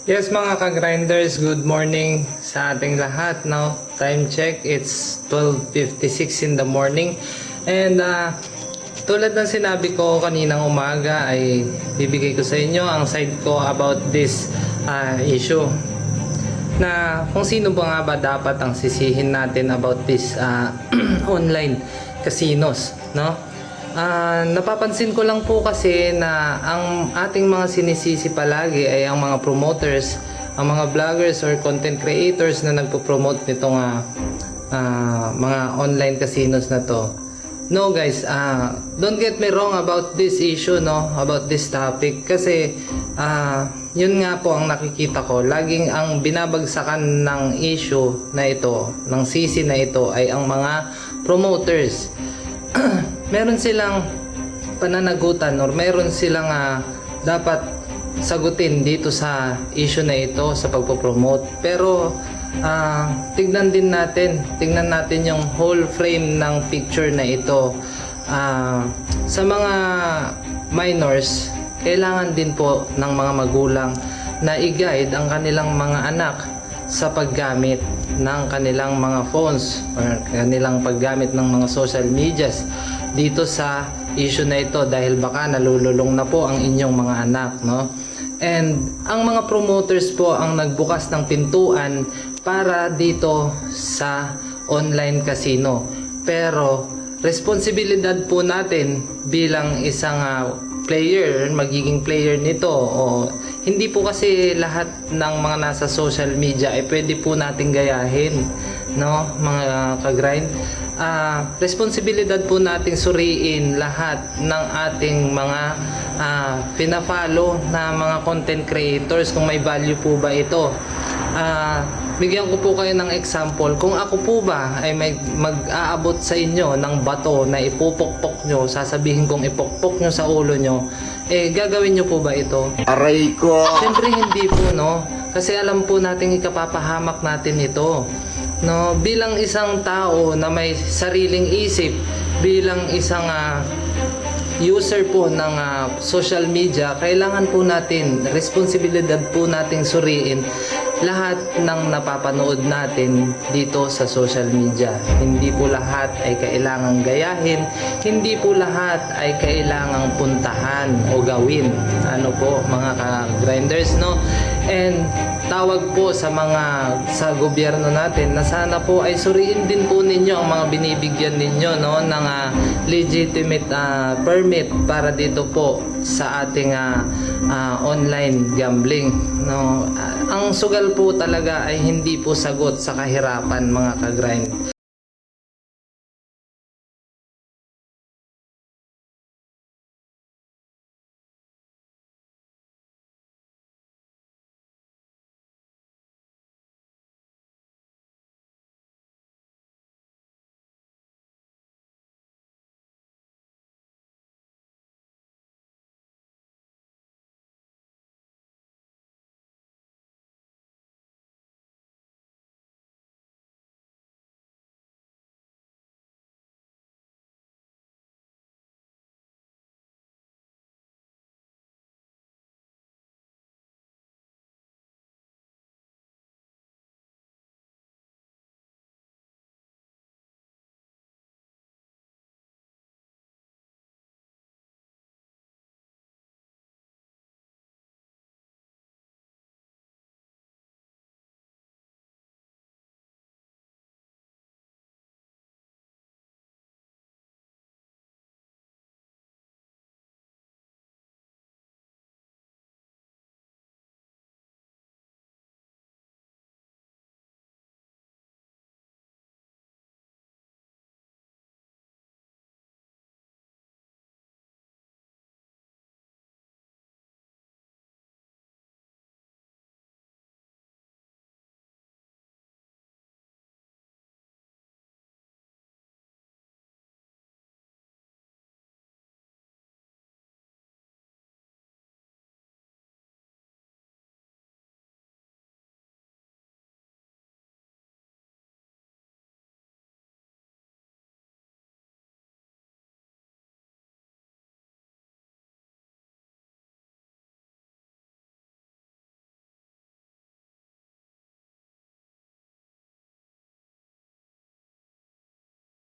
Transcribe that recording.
Yes mga ka-grinders, good morning sa ating lahat. Now, time check, it's 12:56 in the morning. And tulad ng sinabi ko kaninang umaga ay bibigay ko sa inyo ang side ko about this issue. Na kung sino ba nga ba dapat ang sisihin natin about this online casinos, no? Napapansin ko lang po kasi na ang ating mga sinisisi palagi ay ang mga promoters, ang mga vloggers or content creators na nagpo-promote nitong mga online casinos na to. No guys, don't get me wrong about this issue, no, about this topic, kasi yun nga po ang nakikita ko, laging ang binabagsakan ng issue na ito, ng sisi na ito ay ang mga promoters. Meron silang pananagutan or meron silang dapat sagutin dito sa issue na ito sa pagpo-promote. Pero tignan natin yung whole frame ng picture na ito. Sa mga minors, kailangan din po ng mga magulang na i-guide ang kanilang mga anak sa paggamit ng kanilang mga phones or kanilang paggamit ng mga social medias dito sa issue na ito, dahil baka nalululong na po ang inyong mga anak, no? And ang mga promoters po ang nagbukas ng pintuan para dito sa online casino. Pero responsibilidad po natin bilang isang player, magiging player nito, o hindi po kasi lahat ng mga nasa social media ay pwede po nating gayahin, no, mga ka-grind. Responsibilidad po nating suriin lahat ng ating mga pina-follow na mga content creators, kung may value po ba ito. Bigyan ko po kayo ng example. Kung ako po ba ay mag-aabot sa inyo ng bato na ipupokpok nyo, sasabihin kong ipokpok nyo sa ulo nyo, gagawin nyo po ba ito? Aray ko! Siyempre hindi po, no? Kasi alam po natin ikapapahamak natin ito, no? Bilang isang tao na may sariling isip, bilang isang user po ng social media, kailangan po natin, responsibilidad po nating suriin lahat ng napapanood natin dito sa social media. Hindi po lahat ay kailangang gayahin, hindi po lahat ay kailangang puntahan o gawin. Ano po mga ka-grinders, no? And tawag po sa gobyerno natin na sana po ay suriin din po ninyo ang mga binibigyan ninyo, no, ng legitimate permit para dito po sa ating online gambling, no. Ang sugal po talaga ay hindi po sagot sa kahirapan, mga ka-grind.